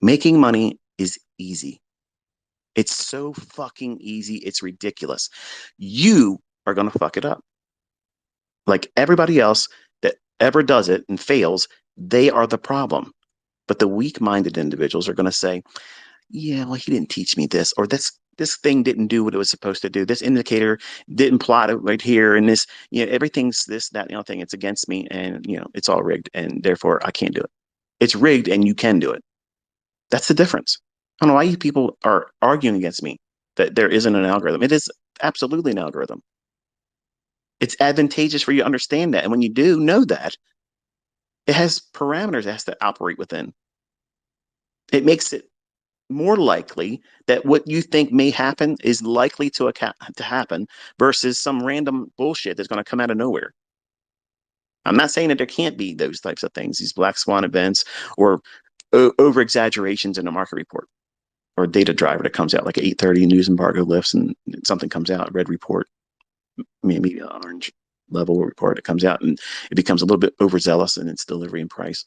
Making money is easy. It's so fucking easy. It's ridiculous. You are going to fuck it up. Like everybody else that ever does it and fails, they are the problem. But the weak-minded individuals are going to say, yeah, well, he didn't teach me this, or this thing didn't do what it was supposed to do. This indicator didn't plot it right here, and this, everything's this, that, thing. It's against me, and it's all rigged, and therefore I can't do it. It's rigged, and you can do it. That's the difference. I don't know why you people are arguing against me that there isn't an algorithm. It is absolutely an algorithm. It's advantageous for you to understand that, and when you do know that, it has parameters it has to operate within. It makes it more likely that what you think may happen is likely to happen versus some random bullshit that's going to come out of nowhere. I'm not saying that there can't be those types of things, these black swan events or over exaggerations in a market report or a data driver that comes out like 8:30 news embargo lifts and something comes out, red report, maybe an orange level report that comes out and it becomes a little bit overzealous in its delivery and price.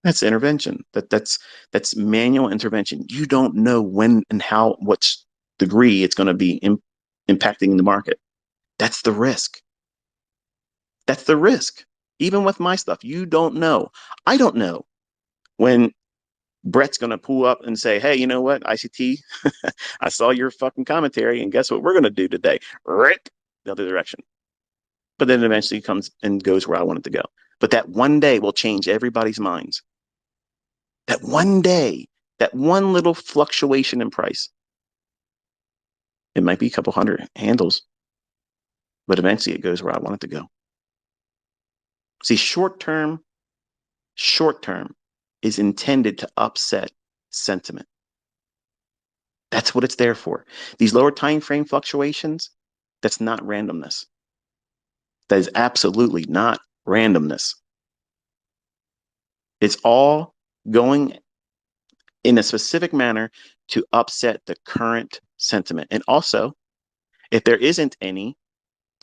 That's intervention. That's manual intervention. You don't know when and how, what degree it's going to be impacting the market. That's the risk. That's the risk. Even with my stuff, you don't know. I don't know when Brett's going to pull up and say, "Hey, you know what, ICT? I saw your fucking commentary, and guess what we're going to do today? Right the other direction." But then eventually comes and goes where I want it to go. But that one day will change everybody's minds. That one day, that one little fluctuation in price, it might be a couple hundred handles, but eventually it goes where I want it to go. See, short term is intended to upset sentiment. That's what it's there for. These lower time frame fluctuations, that's not randomness. That is absolutely not randomness. It's all going in a specific manner to upset the current sentiment. And also, if there isn't any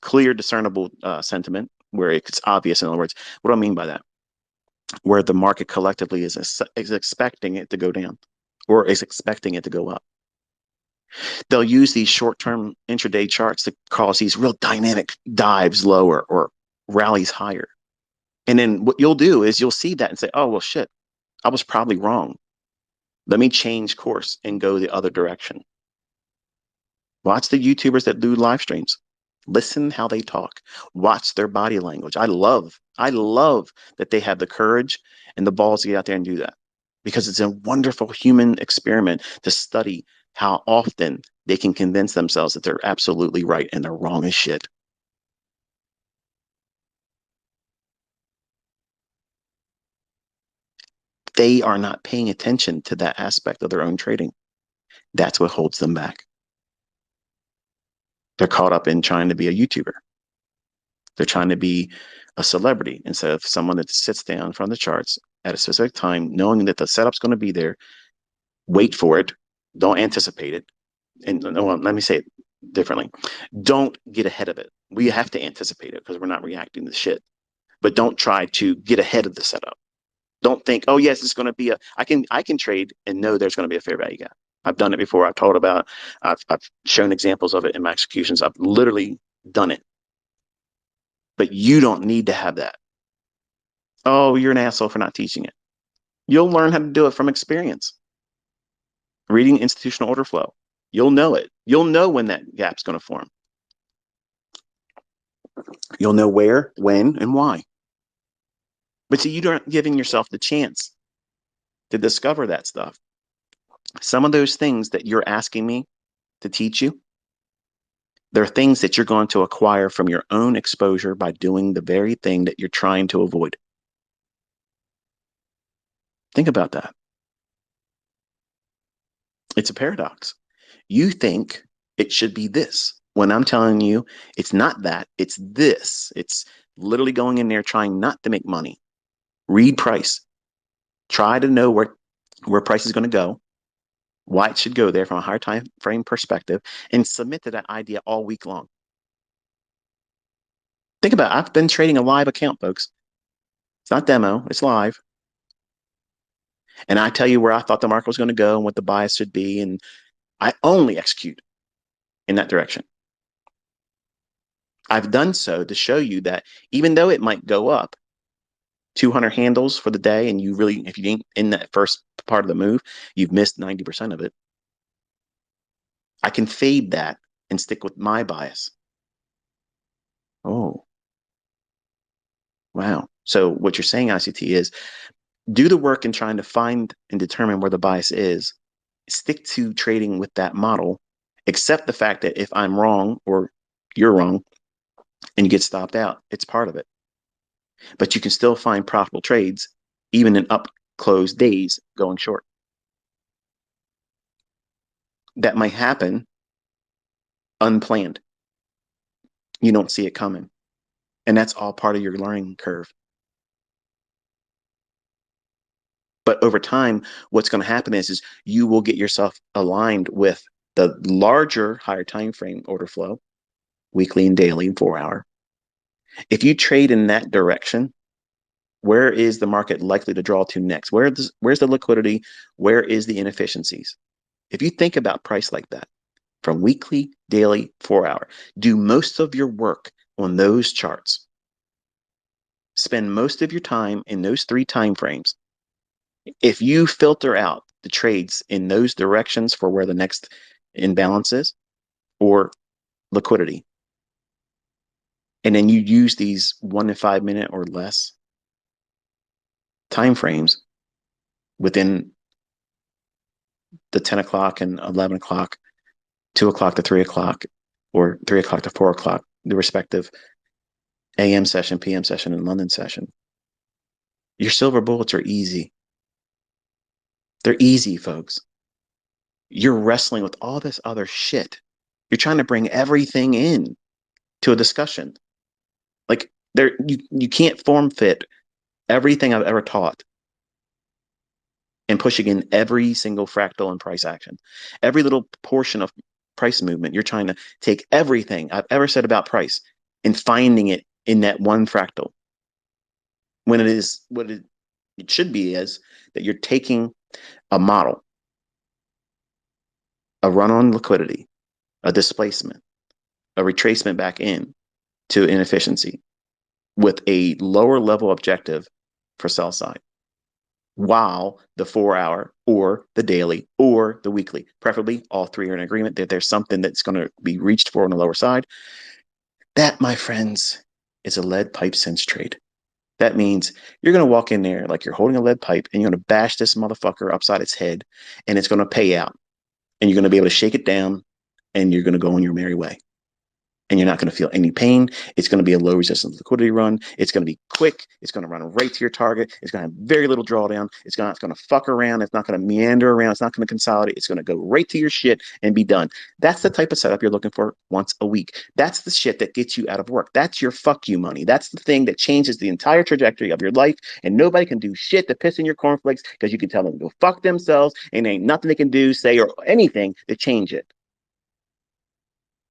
clear, discernible sentiment where it's obvious, in other words, what do I mean by that? Where the market collectively is expecting it to go down or is expecting it to go up. They'll use these short-term intraday charts to cause these real dynamic dives lower or rallies higher. And then what you'll do is you'll see that and say, oh, well, shit, I was probably wrong. Let me change course and go the other direction. Watch the YouTubers that do live streams. Listen how they talk. Watch their body language. I love that they have the courage and the balls to get out there and do that because it's a wonderful human experiment to study how often they can convince themselves that they're absolutely right and they're wrong as shit. They are not paying attention to that aspect of their own trading. That's what holds them back. They're caught up in trying to be a YouTuber. They're trying to be a celebrity instead of someone that sits down from the charts at a specific time, knowing that the setup's going to be there. Wait for it. Don't anticipate it. And well, let me say it differently. Don't get ahead of it. We have to anticipate it because we're not reacting to shit. But don't try to get ahead of the setup. Don't think, oh yes, it's going to be I can trade and know there's going to be a fair value gap. I've done it before. I've told about. I've shown examples of it in my executions. I've literally done it. But you don't need to have that. Oh, you're an asshole for not teaching it. You'll learn how to do it from experience. Reading institutional order flow. You'll know it. You'll know when that gap's going to form. You'll know where, when, and why. But see, you aren't giving yourself the chance to discover that stuff. Some of those things that you're asking me to teach you, they're things that you're going to acquire from your own exposure by doing the very thing that you're trying to avoid. Think about that. It's a paradox. You think it should be this when I'm telling you it's not that, it's this. It's literally going in there trying not to make money. Read price. Try to know where price is going to go, why it should go there from a higher time frame perspective, and submit to that idea all week long. Think about it. I've been trading a live account, folks. It's not demo, it's live. And I tell you where I thought the market was going to go and what the bias should be. And I only execute in that direction. I've done so to show you that even though it might go up 200 handles for the day, and you really, if you ain't in that first part of the move, you've missed 90% of it. I can fade that and stick with my bias. Oh, wow. So what you're saying, ICT, is do the work in trying to find and determine where the bias is. Stick to trading with that model, accept the fact that if I'm wrong or you're wrong and you get stopped out, it's part of it. But you can still find profitable trades even in up closed days going short. That might happen unplanned. You don't see it coming. And that's all part of your learning curve. But over time, what's going to happen is you will get yourself aligned with the larger, higher time frame order flow, weekly and daily and 4 hour. If you trade in that direction, where is the market likely to draw to next? Where's the liquidity? Where is the inefficiencies? If you think about price like that, from weekly, daily, 4 hour, do most of your work on those charts. Spend most of your time in those 3 time frames. If you filter out the trades in those directions for where the next imbalance is or liquidity, and then you use these 1 to 5 minute or less time frames within the 10 o'clock and 11 o'clock, 2 o'clock to 3 o'clock, or 3 o'clock to 4 o'clock, the respective AM session, PM session, and London session, your silver bullets are easy. They're easy, folks. You're wrestling with all this other shit. You're trying to bring everything in to a discussion. Like you can't form fit everything I've ever taught and pushing in every single fractal and price action. Every little portion of price movement, you're trying to take everything I've ever said about price and finding it in that one fractal. When it is what it should be is that you're taking a model, a run on liquidity, a displacement, a retracement back in to inefficiency with a lower level objective for sell side, while the 4 hour or the daily or the weekly, preferably all 3 are in agreement that there's something that's going to be reached for on the lower side. That, my friends, is a lead pipe sense trade. That means you're going to walk in there like you're holding a lead pipe and you're going to bash this motherfucker upside its head and it's going to pay out. And you're going to be able to shake it down and you're going to go on your merry way. And you're not going to feel any pain. It's going to be a low resistance liquidity run. It's going to be quick. It's going to run right to your target. It's going to have very little drawdown. It's going to fuck around. It's not going to meander around. It's not going to consolidate. It's going to go right to your shit and be done. That's the type of setup you're looking for once a week. That's the shit that gets you out of work. That's your fuck you money. That's the thing that changes the entire trajectory of your life. And nobody can do shit to piss in your cornflakes because you can tell them to go fuck themselves and there ain't nothing they can do, say, or anything to change it.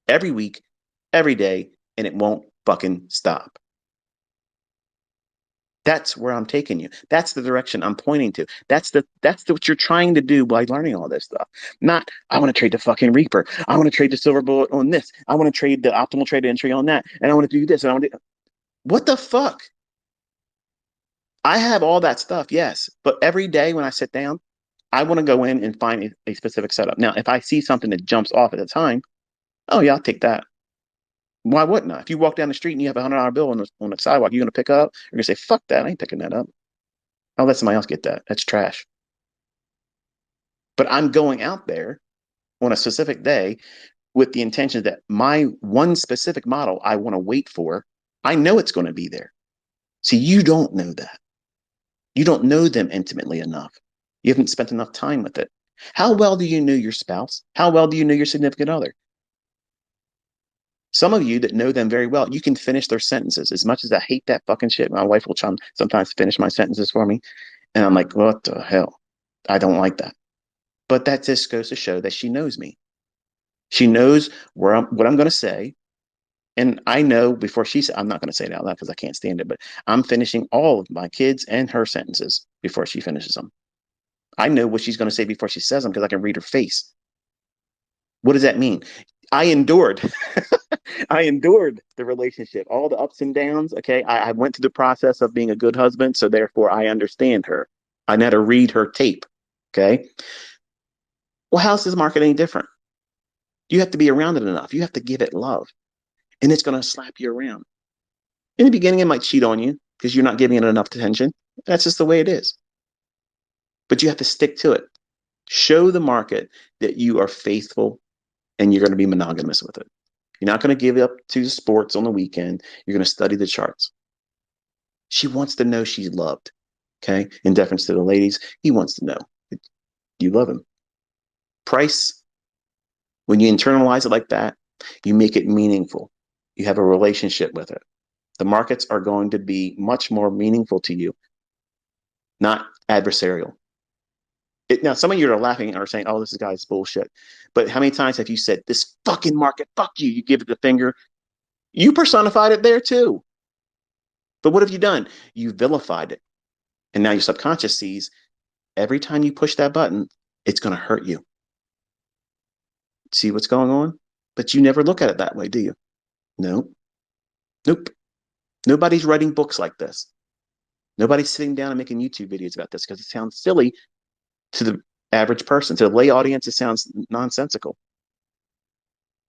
Every week, every day, and it won't fucking stop. That's where I'm taking you. That's the direction I'm pointing to. That's what you're trying to do by learning all this stuff. Not, I want to trade the fucking Reaper. I want to trade the silver bullet on this. I want to trade the optimal trade entry on that. And I want to do this. And I want to. What the fuck? I have all that stuff, yes. But every day when I sit down, I want to go in and find a specific setup. Now, if I see something that jumps off at the time, oh yeah, I'll take that. Why wouldn't I? If you walk down the street and you have $100 bill on the sidewalk, you're going to pick up? You're going to say, fuck that. I ain't picking that up. I'll let somebody else get that. That's trash. But I'm going out there on a specific day with the intention that my one specific model I want to wait for, I know it's going to be there. See, you don't know that. You don't know them intimately enough. You haven't spent enough time with it. How well do you know your spouse? How well do you know your significant other? Some of you that know them very well, you can finish their sentences. As much as I hate that fucking shit, my wife will sometimes finish my sentences for me. And I'm like, what the hell? I don't like that. But that just goes to show that she knows me. She knows what I'm going to say. And I know before she said, I'm not going to say it out loud because I can't stand it, but I'm finishing all of my kids and her sentences before she finishes them. I know what she's going to say before she says them because I can read her face. What does that mean? I endured. I endured the relationship, all the ups and downs. Okay. I went through the process of being a good husband. So therefore, I understand her. I know how to read her tape. Okay. Well, how's this market any different? You have to be around it enough. You have to give it love, and it's going to slap you around. In the beginning, it might cheat on you because you're not giving it enough attention. That's just the way it is. But you have to stick to it. Show the market that you are faithful and you're going to be monogamous with it. You're not going to give up to the sports on the weekend. You're going to study the charts. She wants to know she's loved. Okay. In deference to the ladies, he wants to know that you love him. Price, when you internalize it like that, you make it meaningful. You have a relationship with it. The markets are going to be much more meaningful to you, not adversarial. Now, some of you are laughing or saying, oh, this guy's bullshit. But how many times have you said, this fucking market, fuck you? You give it the finger. You personified it there too. But what have you done? You vilified it. And now your subconscious sees every time you push that button, it's going to hurt you. See what's going on? But you never look at it that way, do you? No. Nope. Nobody's writing books like this. Nobody's sitting down and making YouTube videos about this because it sounds silly to the average person. To the lay audience, it sounds nonsensical.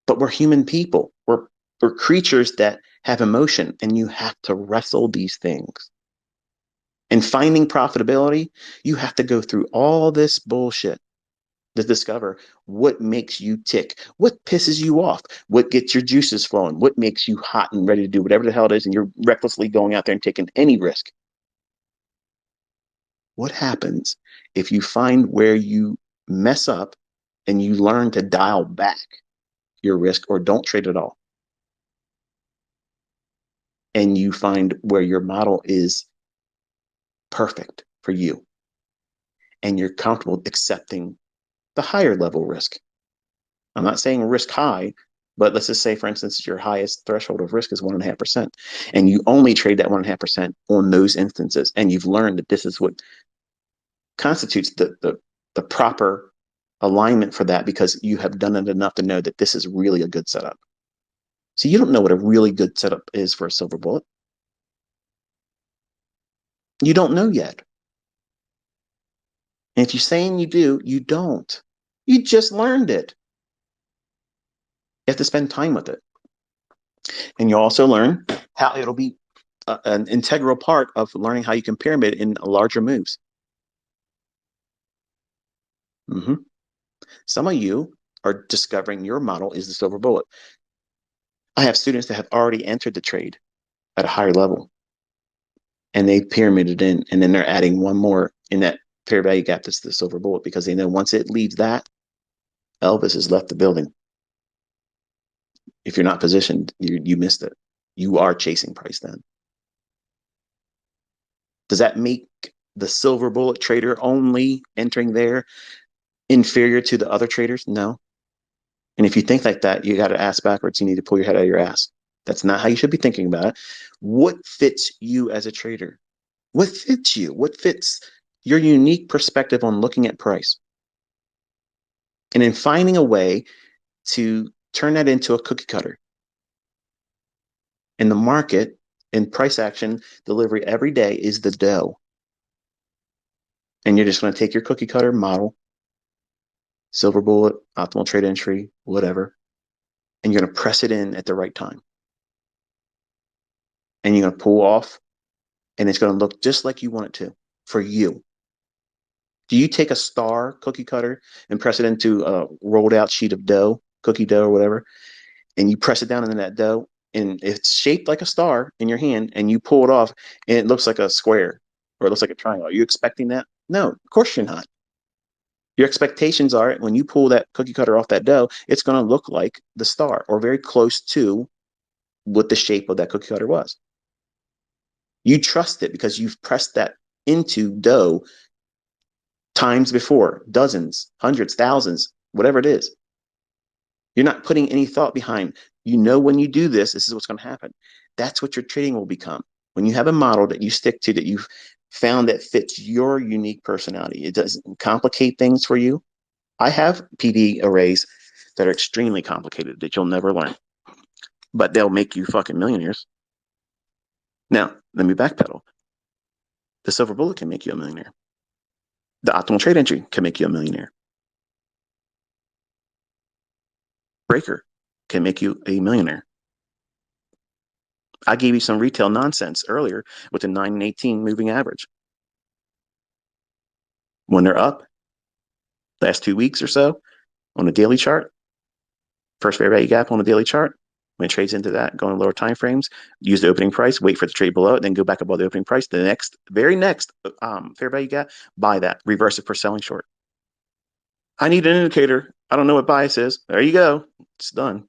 But we're human people. We're creatures that have emotion, and you have to wrestle these things. And finding profitability, you have to go through all this bullshit to discover what makes you tick, what pisses you off, what gets your juices flowing, what makes you hot and ready to do whatever the hell it is, and you're recklessly going out there and taking any risk. What happens if you find where you mess up and you learn to dial back your risk or don't trade at all? And you find where your model is perfect for you and you're comfortable accepting the higher level risk. I'm not saying risk high, but let's just say, for instance, your highest threshold of risk is 1.5%, and you only trade that 1.5% on those instances, and you've learned that this is what constitutes the proper alignment for that because you have done it enough to know that this is really a good setup. So you don't know what a really good setup is for a silver bullet. You don't know yet. And if you're saying you do, you don't. You just learned it. You have to spend time with it. And you also learn how it'll be an integral part of learning how you can pyramid in larger moves. Mm-hmm. Some of you are discovering your model is the silver bullet. I have students that have already entered the trade at a higher level, and they pyramided in, and then they're adding one more in that fair value gap that's the silver bullet because they know once it leaves that, Elvis has left the building. If you're not positioned, you missed it. You are chasing price then. Does that make the silver bullet trader only entering there inferior to the other traders? No. And if you think like that, you got to ask backwards. You need to pull your head out of your ass. That's not how you should be thinking about it. What fits you as a trader? What fits you? What fits your unique perspective on looking at price? And in finding a way to turn that into a cookie cutter. In the market, in price action delivery every day is the dough. And you're just going to take your cookie cutter model, silver bullet, optimal trade entry, whatever, and you're going to press it in at the right time. And you're going to pull off, and it's going to look just like you want it to for you. Do you take a star cookie cutter and press it into a rolled out sheet of dough, cookie dough or whatever, and you press it down into that dough, and it's shaped like a star in your hand, and you pull it off, and it looks like a square or it looks like a triangle? Are you expecting that? No, of course you're not. Your expectations are when you pull that cookie cutter off that dough, it's going to look like the star or very close to what the shape of that cookie cutter was. You trust it because you've pressed that into dough times before, dozens, hundreds, thousands, whatever it is. You're not putting any thought behind. You know when you do this, this is what's going to happen. That's what your trading will become. When you have a model that you stick to, that you've found that fits your unique personality. It doesn't complicate things for you. I have PD arrays that are extremely complicated that you'll never learn, but they'll make you fucking millionaires. Now, let me backpedal. The silver bullet can make you a millionaire. The optimal trade entry can make you a millionaire. Breaker can make you a millionaire. I gave you some retail nonsense earlier with the 9 and 18 moving average. When they're up, last 2 weeks or so on the daily chart, first fair value gap on the daily chart, when it trades into that, go in lower time frames, use the opening price, wait for the trade below it, then go back above the opening price. The very next fair value gap, buy that, reverse it for selling short. I need an indicator. I don't know what bias is. There you go. It's done.